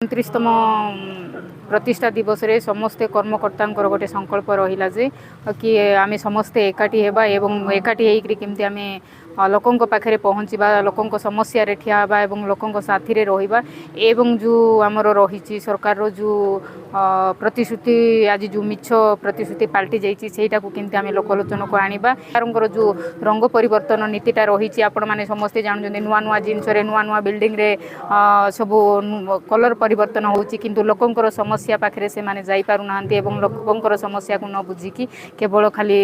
29तम प्रतिष्ठा दिवस रे समस्ते कर्मकर्ता गोटे संकल्प रहा जे कि आम समस्ते एकाठी हेबा एवं एकाठी होकर केमती आम लोकों पाखे पहुँचवा लोकों समस्या ठिया एवं लोकों साथी रे रहिबा एवं जो आमर रही सरकार जो प्रतिश्रुति आज जो मिछ प्रतिश्रुति पलटि जाइटा को केमती आम लोकलोचन को आनिबा सरकार जो रंग परिवर्तन नीतिटा रही आपण मैंने समस्ते जानते नुआ नुआ जिनस नुआ नुआ बिल्डिंग रे सब कलर परिवर्तन होची किंतु लोकंकर समस्या पाखरे से माने जाई पारु नाहंती एवं लोकंकर समस्या को न बुझिकी केवल खाली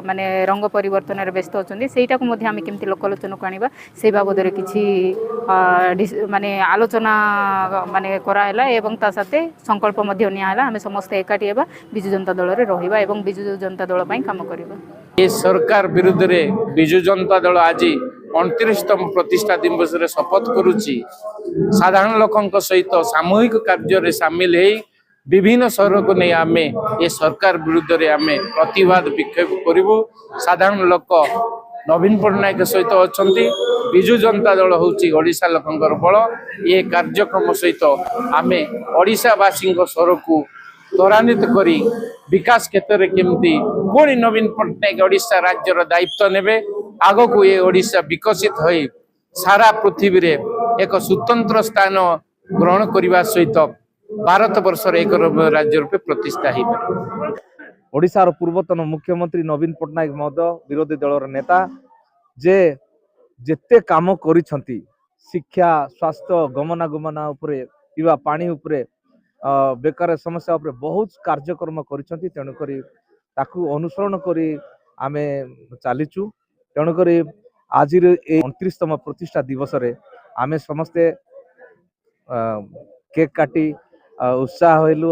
माने रंग परिवर्तन रे व्यस्त अछंती सेटा को मध्ये हम केमती लोकलोचन को आनिबा से बाबद रे किछि माने आलोचना माने करायला एवं ता साथे संकल्प मध्ये नियाला हम समस्त एकाठी हेबा बिजु जनता दल रे रहिबा एवं बिजु जनता दल पई काम करबा। ये सरकार विरुद्ध रे बिजु जनता दल आज 29तम प्रतिष्ठा दिवस रे शपथ करुची साधारण लोकों सहित सामूहिक कार्य सामिल हो विभिन्न शहर को नहीं आम ये सरकार विरुद्ध रे आम प्रतिवाद विक्षेप करूँ। साधारण लोक नवीन पट्टनायक सहित अच्छा विजु जनता दल हूँ ओडिशा लोकंर बल ये कार्यक्रम सहित आम ओडिशावासी स्वर को त्वरान्वित करी विकास क्षेत्र में केमती पुणी नवीन पट्टनायक ओडिशा राज्यर दायित्व नेबे आग को ये ओडिशा विकसित हो सारा पृथ्वी रे एक स्वतंत्र स्थान ग्रहण करने सहित भारत वर्षर एक राज्य रूपे प्रतिष्ठा हो पारे। ओडिशार पूर्वतन मुख्यमंत्री नवीन पट्टनायक महोदय विरोधी दलर नेता जे जेते काम करिसंती शिक्षा स्वास्थ्य गमनागमन उपरे पीवा पानी उपरे बेकार समस्या उपरे बहुत कार्यक्रम करिसंती तेणुकरी ताकू अनुसरण करी आमे चलीचु। तेणुकरी आज 29तम प्रतिष्ठा दिवस रे आमे समस्ते केक काटी उत्साह होइलु।